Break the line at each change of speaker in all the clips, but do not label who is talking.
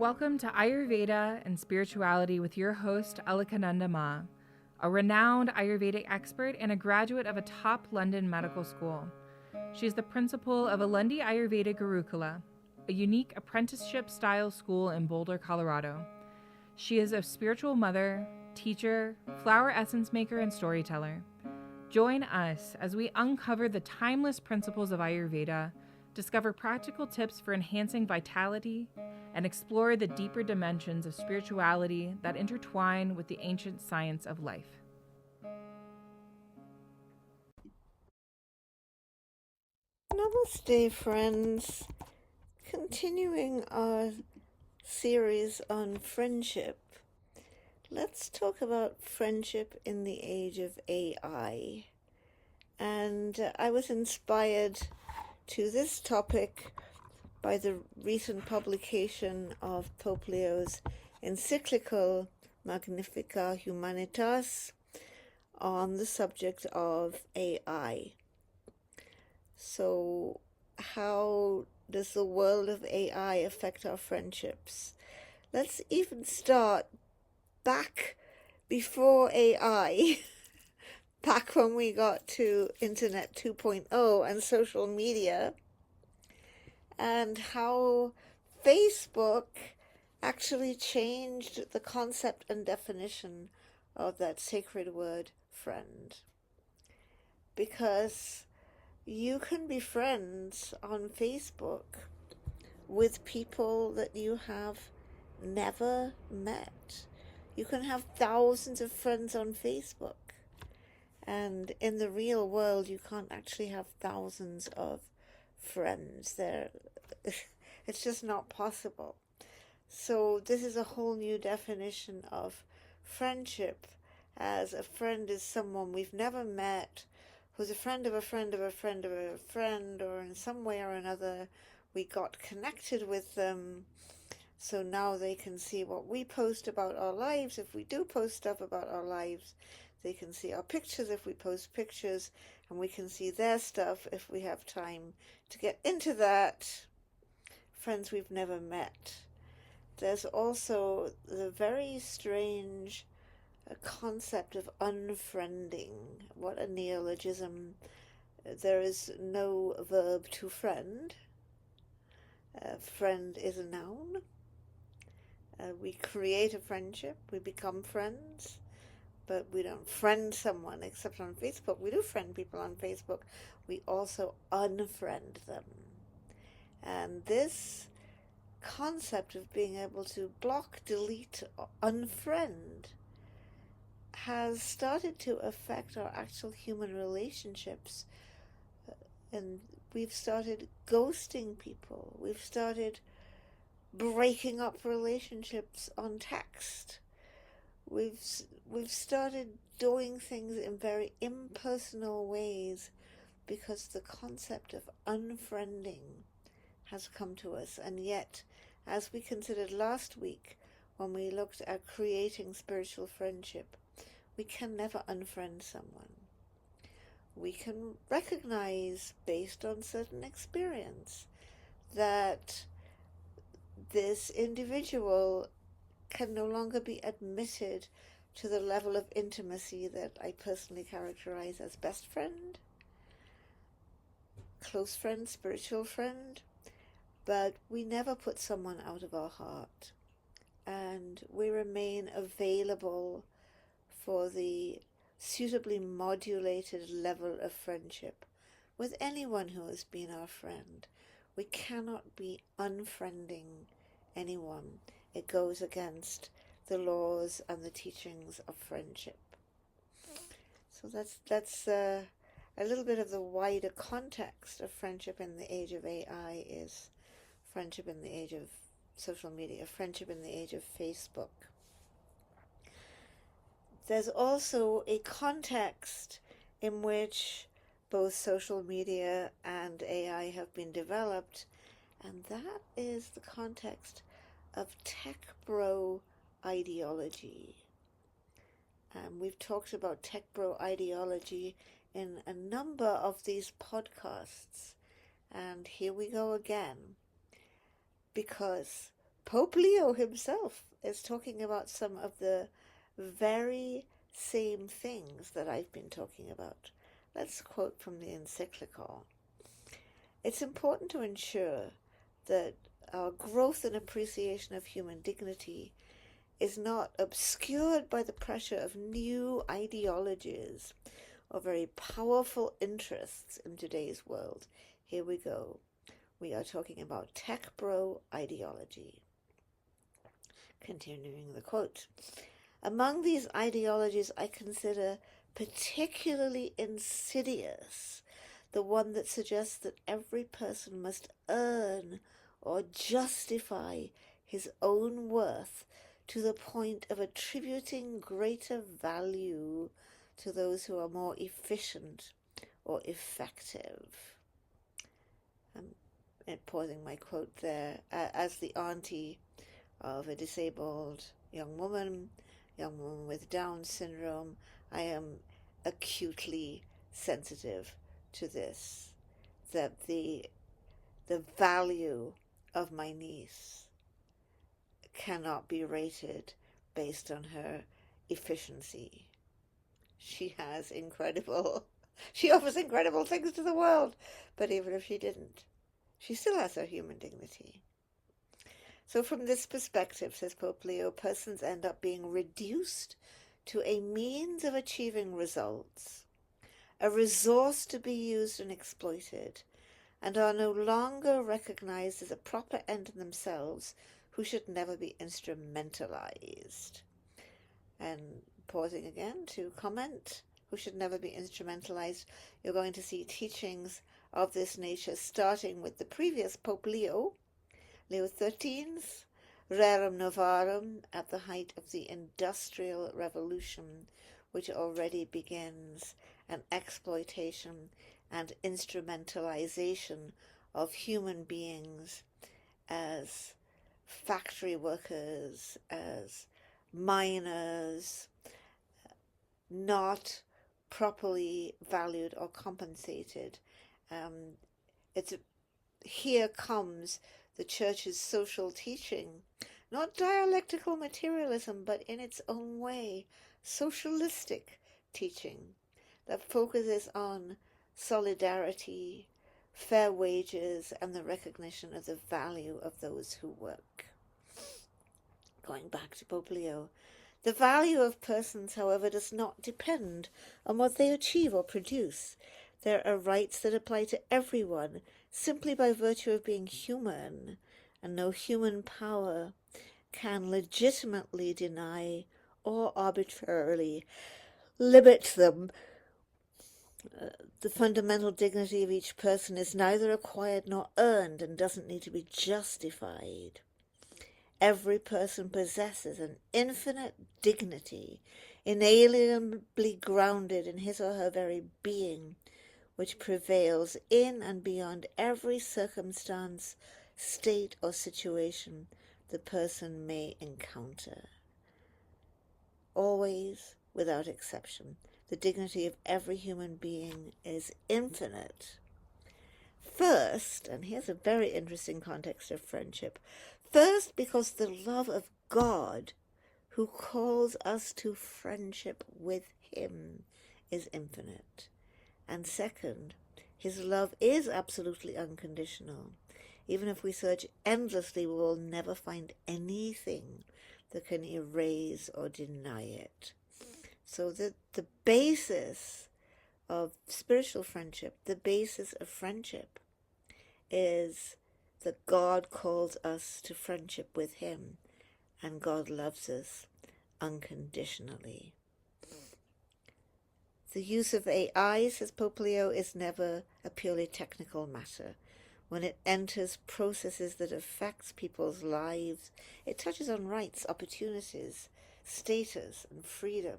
Welcome to Ayurveda and Spirituality with your host, Alakananda Ma, a renowned Ayurvedic expert and a graduate of a top London medical school. She is the principal of Alundi Ayurveda Gurukula, a unique apprenticeship-style school in Boulder, Colorado. She is a spiritual mother, teacher, flower essence maker, and storyteller. Join us as we uncover the timeless principles of Ayurveda, discover practical tips for enhancing vitality, and explore the deeper dimensions of spirituality that intertwine with the ancient science of life.
Namaste, friends. Continuing our series on friendship, let's talk about friendship in the age of AI. And I was inspired to this topic by the recent publication of Pope Leo's encyclical Magnifica, Humanitas on the subject of AI. So, how does the world of AI affect our friendships? Let's even start back before AI, back when we got to Internet 2.0 and social media, and how Facebook actually changed the concept and definition of that sacred word, friend. Because you can be friends on Facebook with people that you have never met. You can have thousands of friends on Facebook. And in the real world, you can't actually have thousands of friends there. It's just not possible. So this is a whole new definition of friendship, as a friend is someone we've never met, who's a friend of a friend of a friend of a friend, or in some way or another we got connected with them. So now they can see what we post about our lives. If we do post stuff about our lives, they can see our pictures if we post pictures, and we can see their stuff if we have time to get into that. Friends we've never met. There's also the very strange concept of unfriending. What a neologism. There is no verb to friend. Friend is a noun. We create a friendship, we become friends, but we don't friend someone except on Facebook. We do friend people on Facebook. We also unfriend them. And this concept of being able to block, delete, unfriend has started to affect our actual human relationships. And we've started ghosting people. We've started breaking up relationships on text. We've started doing things in very impersonal ways because the concept of unfriending has come to us. And yet, as we considered last week when we looked at creating spiritual friendship, we can never unfriend someone. We can recognize, based on certain experience, that this individual can no longer be admitted to the level of intimacy that I personally characterize as best friend, close friend, spiritual friend, but we never put someone out of our heart, and we remain available for the suitably modulated level of friendship with anyone who has been our friend. We cannot be unfriending anyone. It goes against the laws and the teachings of friendship. So that's a little bit of the wider context of friendship in the age of AI is friendship in the age of social media, friendship in the age of Facebook. There's also a context in which both social media and AI have been developed, and that is the context of tech bro ideology. We've talked about tech bro ideology in a number of these podcasts, and here we go again, because Pope Leo himself is talking about some of the very same things that I've been talking about. Let's quote from the encyclical. It's important to ensure that our growth and appreciation of human dignity is not obscured by the pressure of new ideologies or very powerful interests in today's world. Here we go. We are talking about tech bro ideology. Continuing the quote. Among these ideologies, I consider particularly insidious the one that suggests that every person must earn or justify his own worth to the point of attributing greater value to those who are more efficient or effective. I'm pausing my quote there. As the auntie of a disabled young woman with Down syndrome, I am acutely sensitive to this, that the value of my niece cannot be rated based on her efficiency. She offers incredible things to the world, but even if she didn't, she still has her human dignity. So from this perspective, says Pope Leo, persons end up being reduced to a means of achieving results, a resource to be used and exploited, and are no longer recognized as a proper end in themselves, who should never be instrumentalized. And pausing again to comment, who should never be instrumentalized, you're going to see teachings of this nature starting with the previous Pope Leo XIII's Rerum Novarum, at the height of the Industrial Revolution, which already begins an exploitation and instrumentalization of human beings as factory workers, as miners, not properly valued or compensated. Here comes the Church's social teaching, not dialectical materialism, but in its own way, socialistic teaching that focuses on solidarity, fair wages, and the recognition of the value of those who work. Going back to Pope Leo, the value of persons, however, does not depend on what they achieve or produce. There are rights that apply to everyone simply by virtue of being human, and no human power can legitimately deny or arbitrarily limit them. The fundamental dignity of each person is neither acquired nor earned and doesn't need to be justified. Every person possesses an infinite dignity, inalienably grounded in his or her very being, which prevails in and beyond every circumstance, state, or situation the person may encounter. Always, without exception, the dignity of every human being is infinite. First, and here's a very interesting context of friendship, first, because the love of God, who calls us to friendship with him, is infinite. And second, his love is absolutely unconditional. Even if we search endlessly, we will never find anything that can erase or deny it. So the basis of spiritual friendship, the basis of friendship, is that God calls us to friendship with him, and God loves us unconditionally. The use of AI, says Pope Leo, is never a purely technical matter. When it enters processes that affect people's lives, it touches on rights, opportunities, status, and freedom.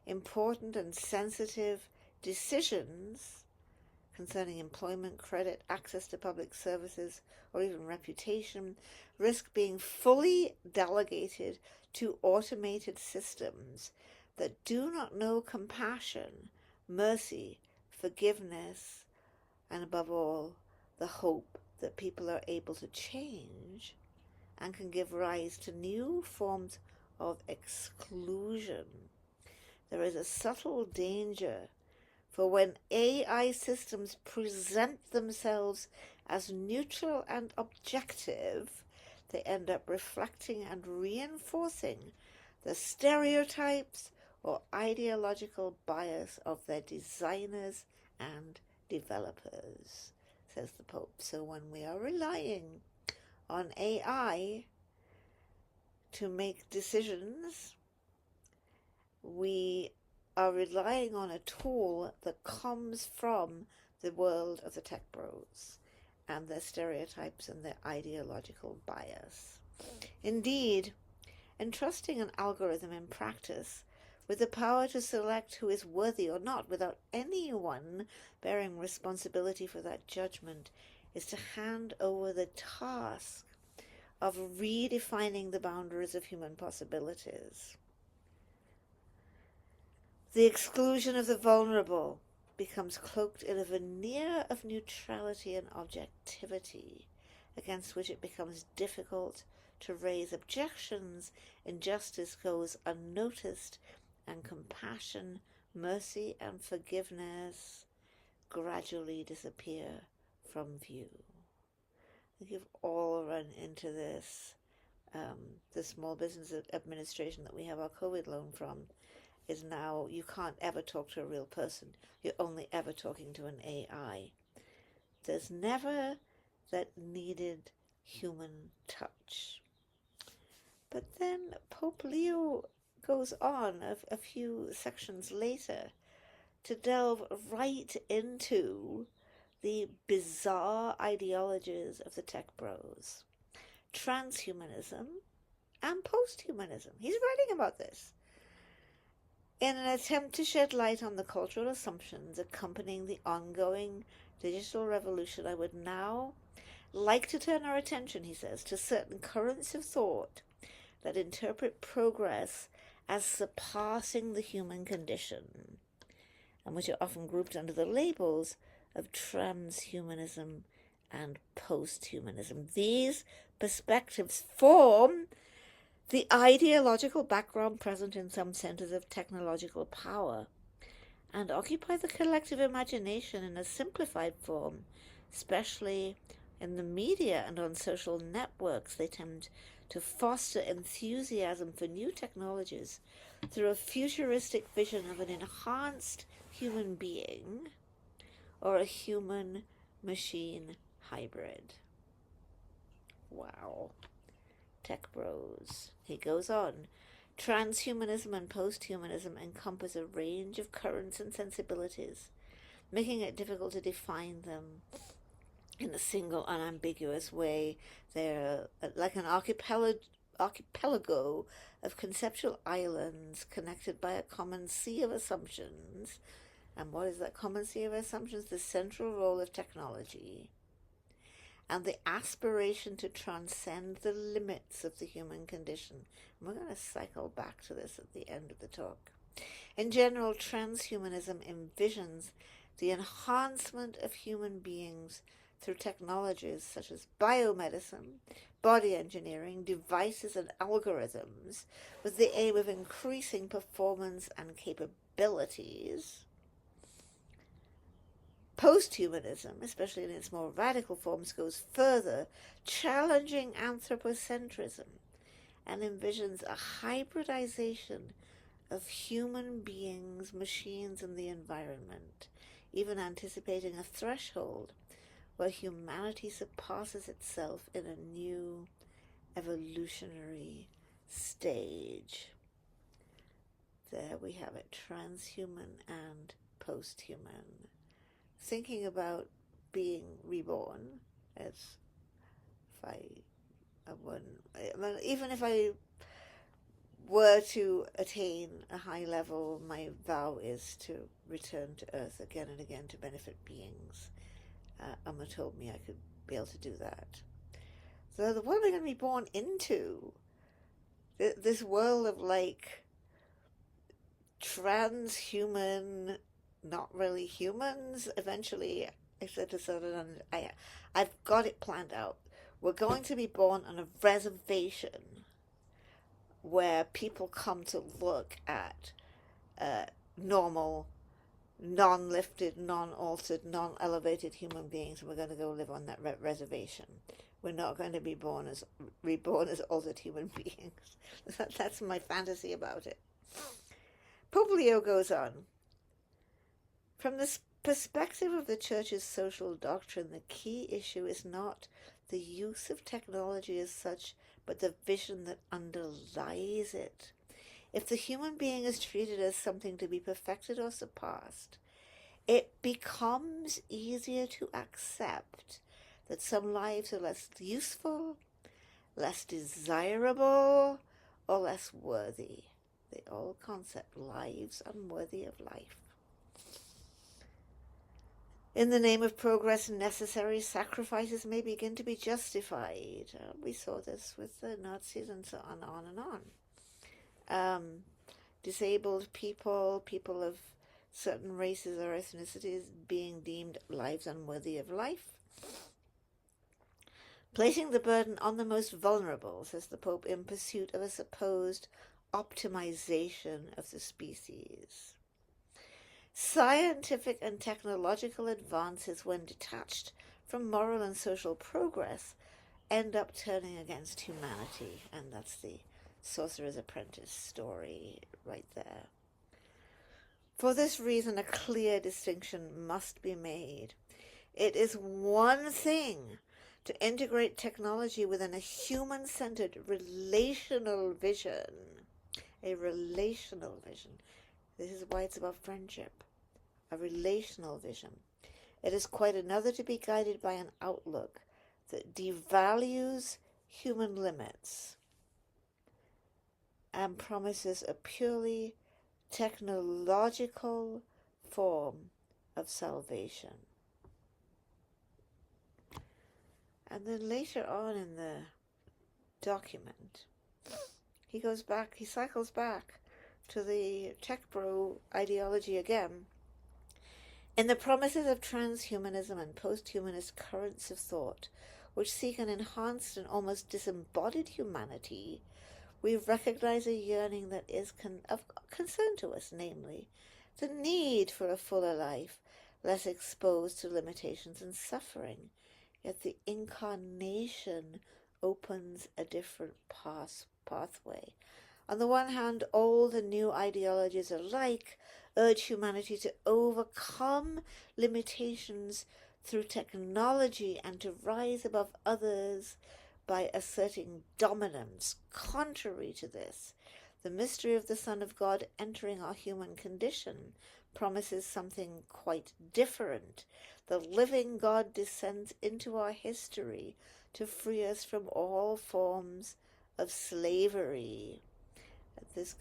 Important and sensitive decisions concerning employment, credit, access to public services, or even reputation risk being fully delegated to automated systems that do not know compassion, mercy, forgiveness, and above all, the hope that people are able to change and can give rise to new forms of exclusion. There is a subtle danger for when AI systems present themselves as neutral and objective, they end up reflecting and reinforcing the stereotypes or ideological bias of their designers and developers, says the Pope. So when we are relying on AI to make decisions, we are relying on a tool that comes from the world of the tech bros and their stereotypes and their ideological bias. Indeed, entrusting an algorithm in practice with the power to select who is worthy or not without anyone bearing responsibility for that judgment is to hand over the task of redefining the boundaries of human possibilities. The exclusion of the vulnerable becomes cloaked in a veneer of neutrality and objectivity, against which it becomes difficult to raise objections. Injustice goes unnoticed, and compassion, mercy, and forgiveness gradually disappear from view. I think you've all run into this. The Small Business Administration that we have our COVID loan from is now you can't ever talk to a real person. You're only ever talking to an AI. There's never that needed human touch. But then Pope Leo goes on a few sections later to delve right into the bizarre ideologies of the tech bros, transhumanism and posthumanism. He's writing about this in an attempt to shed light on the cultural assumptions accompanying the ongoing digital revolution. I would now like to turn our attention, he says, to certain currents of thought that interpret progress as surpassing the human condition, and which are often grouped under the labels of transhumanism and posthumanism. These perspectives form the ideological background present in some centers of technological power and occupy the collective imagination in a simplified form, especially in the media and on social networks. They tend to foster enthusiasm for new technologies through a futuristic vision of an enhanced human being or a human-machine hybrid. Wow. Tech bros. He goes on. Transhumanism and posthumanism encompass a range of currents and sensibilities, making it difficult to define them in a single unambiguous way. They're like an archipelago of conceptual islands connected by a common sea of assumptions. And what is that common sea of assumptions? The central role of technology and the aspiration to transcend the limits of the human condition. And we're going to cycle back to this at the end of the talk. In general, transhumanism envisions the enhancement of human beings through technologies such as biomedicine, body engineering, devices and algorithms, with the aim of increasing performance and capabilities. Posthumanism, especially in its more radical forms, goes further, challenging anthropocentrism, and envisions a hybridization of human beings, machines, and the environment, even anticipating a threshold where humanity surpasses itself in a new evolutionary stage. There we have it, transhuman and posthuman. Thinking about being reborn, as if even if I were to attain a high level, my vow is to return to Earth again and again to benefit beings. Amma told me I could be able to do that. So what am I going to be born into? This world of like transhuman, not really humans. Eventually, I said to Southern, I've got it planned out. We're going to be born on a reservation where people come to look at normal, non-lifted, non-altered, non-elevated human beings, and we're going to go live on that reservation. We're not going to be reborn as altered human beings. That's my fantasy about it. Pope Leo goes on. From the perspective of the Church's social doctrine, the key issue is not the use of technology as such, but the vision that underlies it. If the human being is treated as something to be perfected or surpassed, it becomes easier to accept that some lives are less useful, less desirable, or less worthy. The old concept, lives unworthy of life. In the name of progress, necessary sacrifices may begin to be justified. We saw this with the Nazis and so on and on. Disabled people, people of certain races or ethnicities being deemed lives unworthy of life. Placing the burden on the most vulnerable, says the Pope, in pursuit of a supposed optimization of the species. Scientific and technological advances, when detached from moral and social progress, end up turning against humanity. And that's the Sorcerer's Apprentice story right there. For this reason, a clear distinction must be made. It is one thing to integrate technology within a human-centered relational vision. A relational vision. This is why it's about friendship. A relational vision. It is quite another to be guided by an outlook that devalues human limits and promises a purely technological form of salvation. And then later on in the document, he cycles back to the tech bro ideology again. In the promises of transhumanism and post-humanist currents of thought, which seek an enhanced and almost disembodied humanity, we recognize a yearning that is of concern to us, namely, the need for a fuller life, less exposed to limitations and suffering. Yet the incarnation opens a different pathway. On the one hand, old and new ideologies alike urge humanity to overcome limitations through technology and to rise above others by asserting dominance. Contrary to this, the mystery of the Son of God entering our human condition promises something quite different. The living God descends into our history to free us from all forms of slavery. This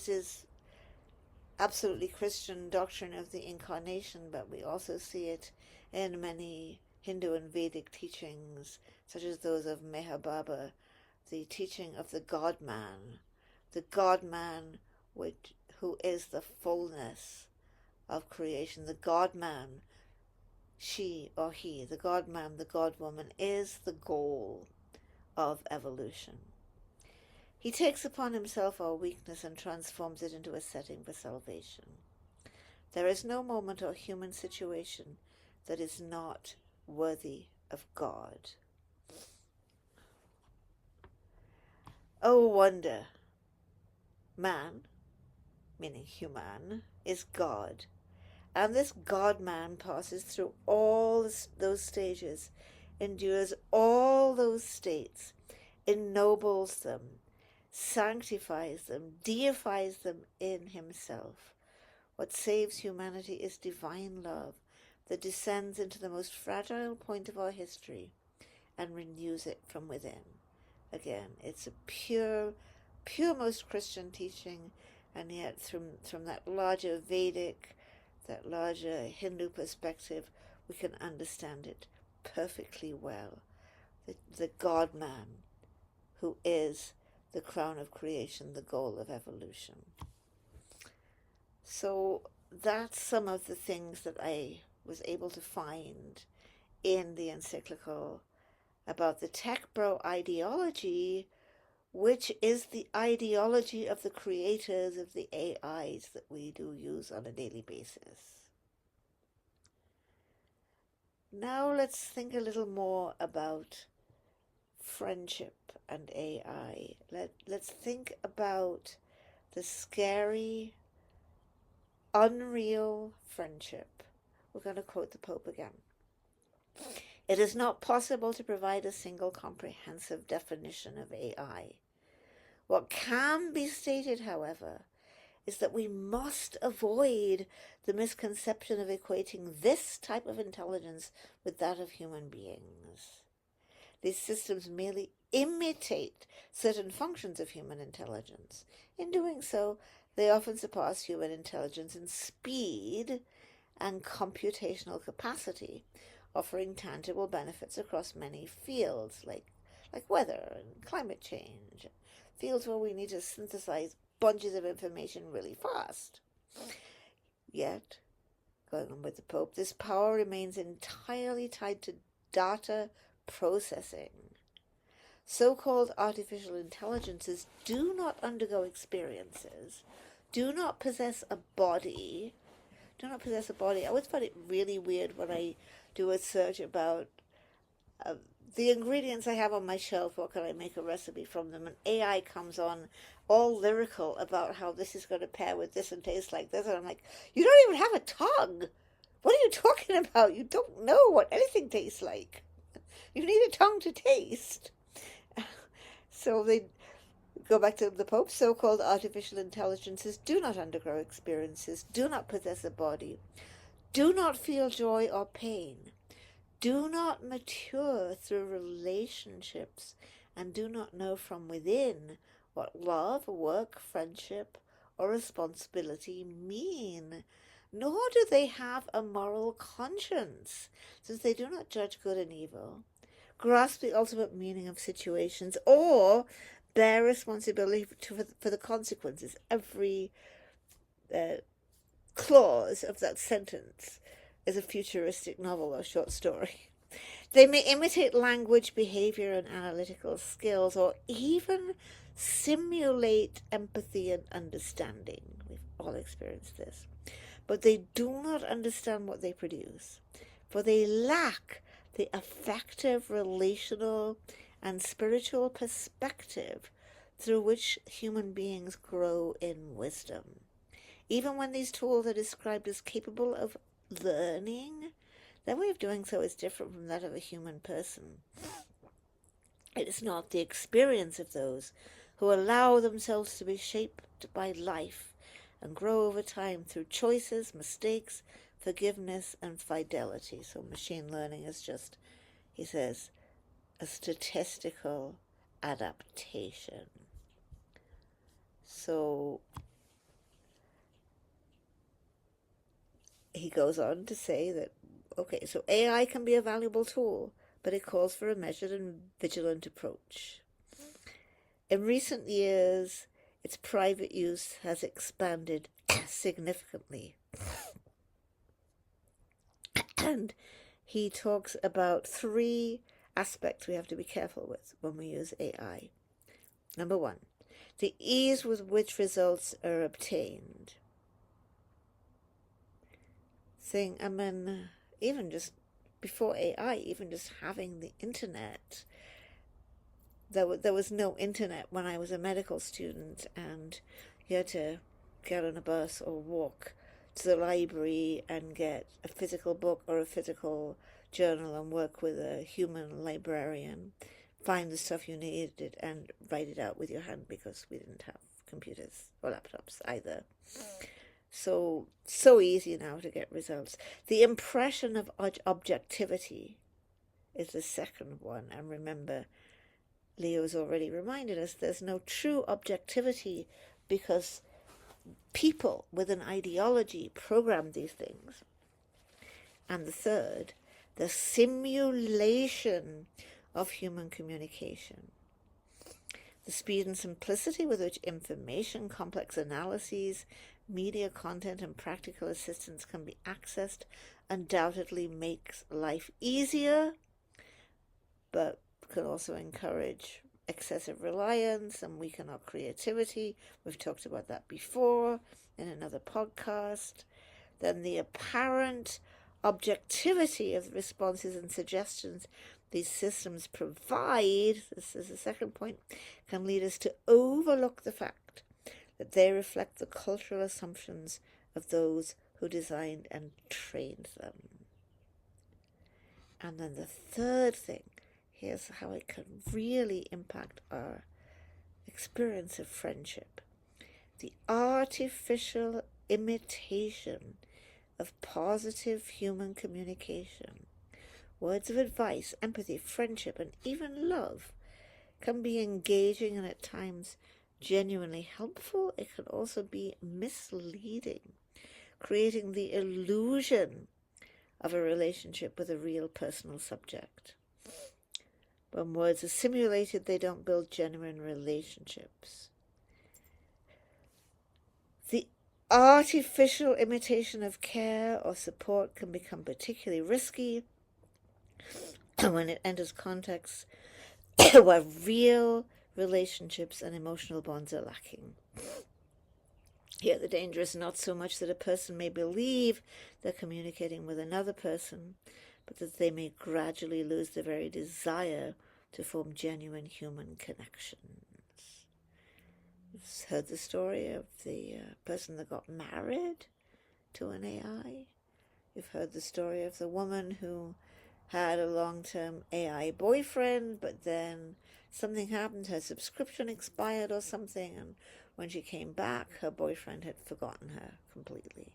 is absolutely Christian doctrine of the incarnation, but we also see it in many Hindu and Vedic teachings, such as those of Meher Baba, the teaching of the God-man who is the fullness of creation. The God-man, she or he, the God-man, the God-woman, is the goal of evolution. He takes upon himself our weakness and transforms it into a setting for salvation. There is no moment or human situation that is not worthy of God. Oh wonder, man, meaning human, is God. And this God-man passes through all those stages, endures all those states, ennobles them, sanctifies them, deifies them in himself. What saves humanity is divine love that descends into the most fragile point of our history and renews it from within. Again, it's a pure most Christian teaching, and yet from that larger Vedic, that larger Hindu perspective, we can understand it perfectly well. The God-man, who is the crown of creation, the goal of evolution. So that's some of the things that I was able to find in the encyclical about the tech bro ideology, which is the ideology of the creators of the AIs that we do use on a daily basis. Now let's think a little more about friendship and AI. Let's think about the scary, unreal friendship. We're going to quote the Pope again. It is not possible to provide a single comprehensive definition of AI. What can be stated, however, is that we must avoid the misconception of equating this type of intelligence with that of human beings. These systems merely imitate certain functions of human intelligence. In doing so, they often surpass human intelligence in speed and computational capacity, offering tangible benefits across many fields like weather and climate change, fields where we need to synthesize bunches of information really fast. Yet, going on with the Pope, this power remains entirely tied to data processing. So-called artificial intelligences do not undergo experiences, do not possess a body. I always find it really weird when I do a search about the ingredients I have on my shelf, what can I make a recipe from them, and AI comes on all lyrical about how this is going to pair with this and taste like this, and I'm like, you don't even have a tongue. What are you talking about? You don't know what anything tastes like. You need a tongue to taste. So they go back to the Pope. So-called artificial intelligences do not undergo experiences, do not possess a body, do not feel joy or pain, do not mature through relationships, and do not know from within what love, work, friendship, or responsibility mean. Nor do they have a moral conscience, since they do not judge good and evil, grasp the ultimate meaning of situations, or bear responsibility for the consequences. Every clause of that sentence is a futuristic novel or short story. They may imitate language, behavior, and analytical skills, or even simulate empathy and understanding. We've all experienced this. But they do not understand what they produce, for they lack the affective, relational, and spiritual perspective through which human beings grow in wisdom. Even when these tools are described as capable of learning, their way of doing so is different from that of a human person. It is not the experience of those who allow themselves to be shaped by life and grow over time through choices, mistakes, forgiveness, and fidelity. So machine learning is just, he says, a statistical adaptation. So he goes on to say that, okay, so AI can be a valuable tool, but it calls for a measured and vigilant approach. In recent years, its private use has expanded significantly. And he talks about 3 aspects we have to be careful with when we use AI. Number 1, the ease with which results are obtained. Even just before AI, even just having the internet, there was no internet when I was a medical student, and you had to get on a bus or walk to the library and get a physical book or a physical journal and work with a human librarian, find the stuff you needed and write it out with your hand, because we didn't have computers or laptops either. So easy now to get results. The impression of objectivity is the second one. And remember, Leo's already reminded us there's no true objectivity because people with an ideology program these things. And the third, the simulation of human communication. The speed and simplicity with which information, complex analyses, media content, and practical assistance can be accessed undoubtedly makes life easier, but can also encourage excessive reliance and weaken our creativity. We've talked about that before in another podcast. Then the apparent objectivity of the responses and suggestions these systems provide, this is the second point, can lead us to overlook the fact that they reflect the cultural assumptions of those who designed and trained them. And then the third thing, here's how it can really impact our experience of friendship. The artificial imitation of positive human communication, words of advice, empathy, friendship, and even love can be engaging and at times genuinely helpful. It can also be misleading, creating the illusion of a relationship with a real personal subject. When words are simulated, they don't build genuine relationships. The artificial imitation of care or support can become particularly risky when it enters contexts where real relationships and emotional bonds are lacking. Here, the danger is not so much that a person may believe they're communicating with another person, but that they may gradually lose the very desire to form genuine human connections. You've heard the story of the person that got married to an AI. You've heard the story of the woman who had a long-term AI boyfriend, but then something happened, her subscription expired or something, and when she came back, her boyfriend had forgotten her completely.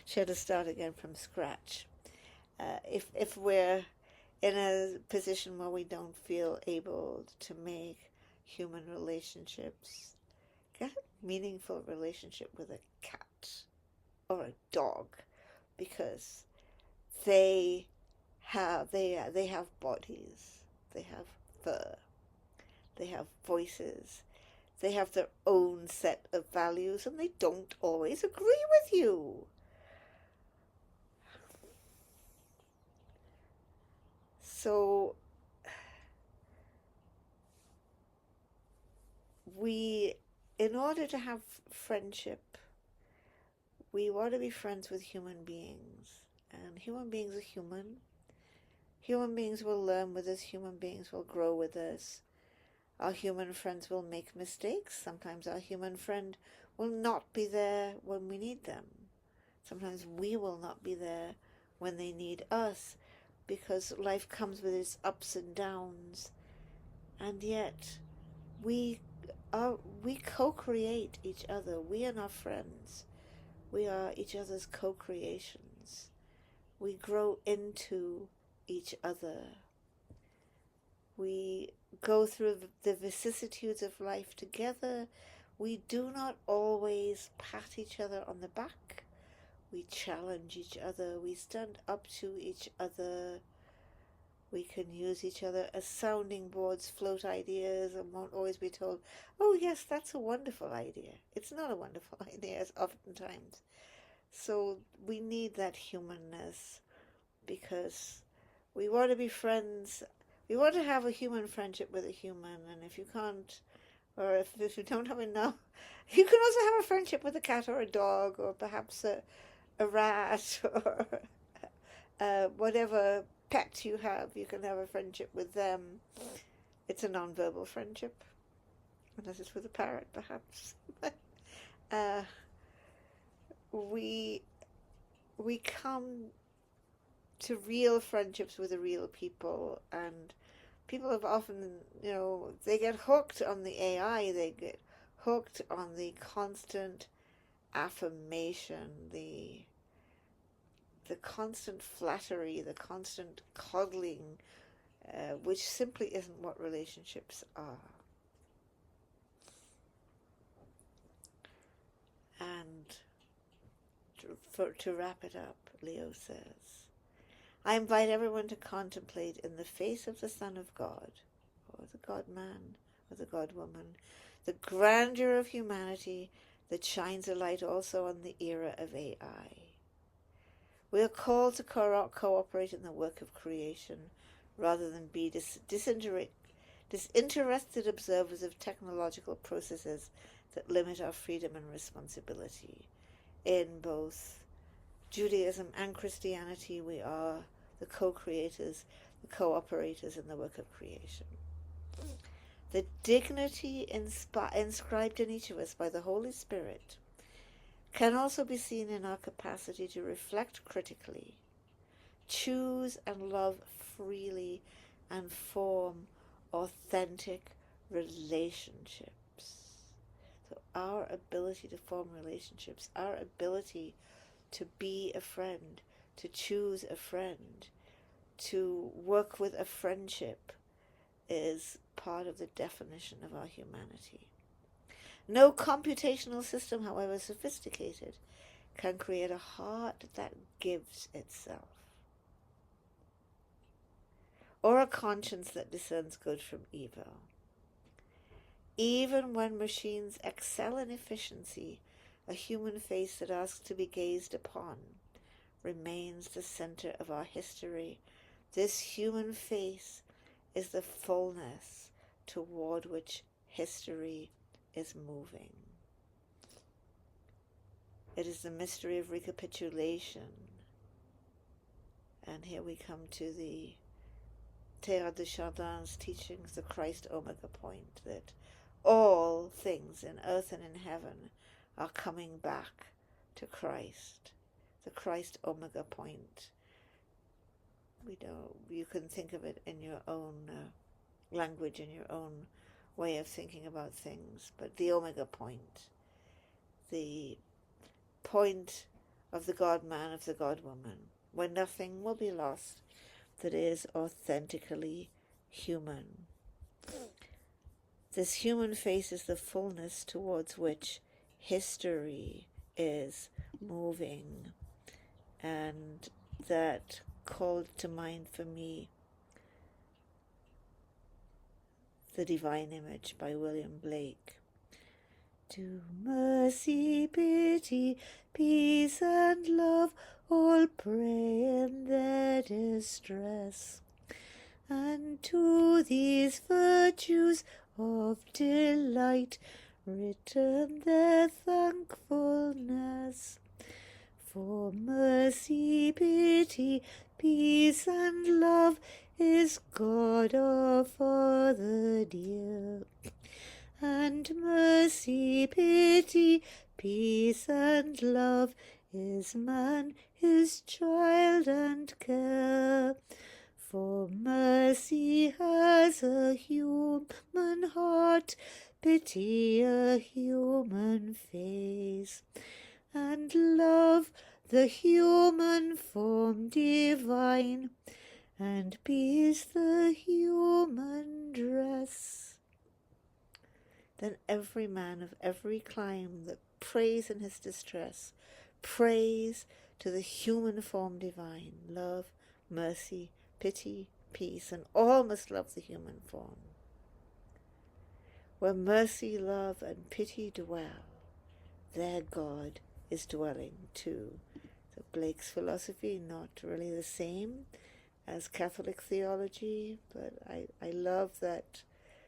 She had to start again from scratch. If we're in a position where we don't feel able to make human relationships, get a meaningful relationship with a cat or a dog, because they have bodies, they have fur, they have voices, they have their own set of values, and they don't always agree with you. So in order to have friendship, we want to be friends with human beings. And human beings are human. Human beings will learn with us. Human beings will grow with us. Our human friends will make mistakes. Sometimes our human friend will not be there when we need them. Sometimes we will not be there when they need us, because life comes with its ups and downs. And yet, we co-create each other. We are not friends. We are each other's co-creations. We grow into each other. We go through the vicissitudes of life together. We do not always pat each other on the back. We challenge each other. We stand up to each other. We can use each other as sounding boards, float ideas, and won't always be told, oh yes, that's a wonderful idea. It's not a wonderful idea, as oftentimes. So we need that humanness, because we want to be friends. We want to have a human friendship with a human, and if you can't, or if you don't have enough, you can also have a friendship with a cat or a dog, or perhaps a rat, or whatever pet you have. You can have a friendship with them. It's a non-verbal friendship, unless it's with a parrot, perhaps. We come to real friendships with the real people, and people have often, they get hooked on the AI, they get hooked on the constant affirmation, the constant flattery, the constant coddling, which simply isn't what relationships are. And to wrap it up, Leo says, I invite everyone to contemplate in the face of the Son of God, or the God-man, or the God-woman, the grandeur of humanity that shines a light also on the era of AI. We are called to cooperate in the work of creation, rather than be disinterested observers of technological processes that limit our freedom and responsibility. In both Judaism and Christianity, we are the co-creators, the co-operators in the work of creation. The dignity inscribed in each of us by the Holy Spirit can also be seen in our capacity to reflect critically, choose and love freely, and form authentic relationships. So our ability to form relationships, our ability to be a friend, to choose a friend, to work with a friendship is part of the definition of our humanity. No computational system, however sophisticated, can create a heart that gives itself, or a conscience that discerns good from evil. Even when machines excel in efficiency, a human face that asks to be gazed upon remains the center of our history. This human face is the fullness toward which history is moving. It is the mystery of recapitulation. And here we come to the Teilhard de Chardin's teachings, the Christ Omega point, that all things in earth and in heaven are coming back to Christ, the Christ Omega point. You can think of it in your own language, in your own way of thinking about things, but the Omega point, the point of the God-man, of the God-woman, where nothing will be lost that is authentically human. This human face is the fullness towards which history is moving, and that called to mind for me The Divine Image by William Blake. To mercy, pity, peace and love all pray in their distress, and to these virtues of delight return their thankfulness. For mercy, pity, peace and love is God our Father dear, and mercy, pity, peace and love is man, his child and care. For mercy has a human heart, pity a human face, and love the human form divine, and peace the human dress. Then every man of every clime that prays in his distress prays to the human form divine, love, mercy, pity, peace, and all must love the human form. Where mercy, love, and pity dwell, there God is dwelling too. So Blake's philosophy, not really the same as Catholic theology, but I love that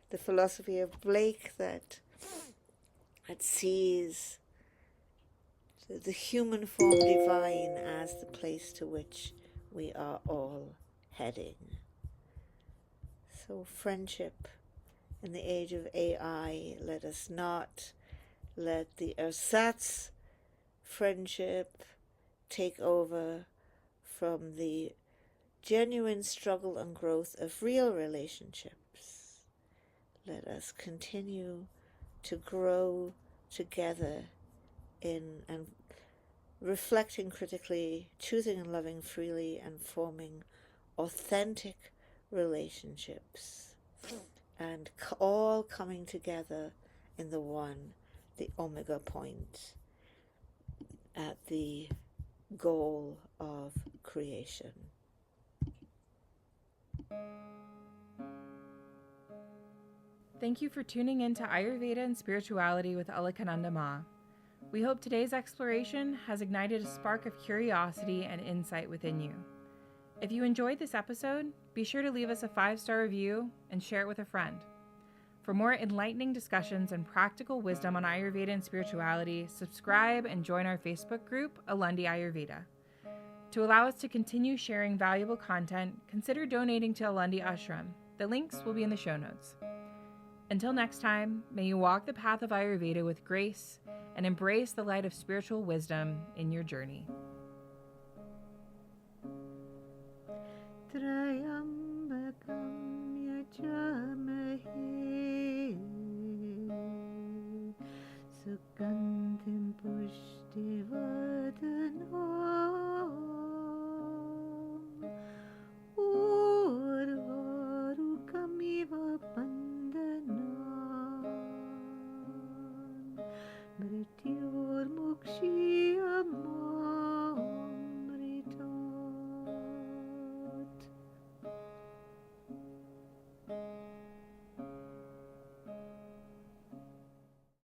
the philosophy of Blake that sees the human form divine as the place to which we are all heading. So friendship in the age of AI, let us not let the ersatz friendship take over from the genuine struggle and growth of real relationships. Let us continue to grow together in and reflecting critically, choosing and loving freely, and forming authentic relationships, and all coming together in the one, the Omega point, at the goal of creation.
Thank you for tuning in to Ayurveda and Spirituality with Alakananda Ma. We hope today's exploration has ignited a spark of curiosity and insight within you. If you enjoyed this episode, be be sure to leave us a 5-star review and share it with a friend. For more enlightening discussions and practical wisdom on Ayurveda and spirituality, subscribe and join our Facebook group, Alundi Ayurveda. To allow us to continue sharing valuable content, consider donating to Alundi Ashram. The links will be in the show notes. Until next time, may you walk the path of Ayurveda with grace and embrace the light of spiritual wisdom in your journey.
Trayambakam yajamahe sugandhim pushtivadano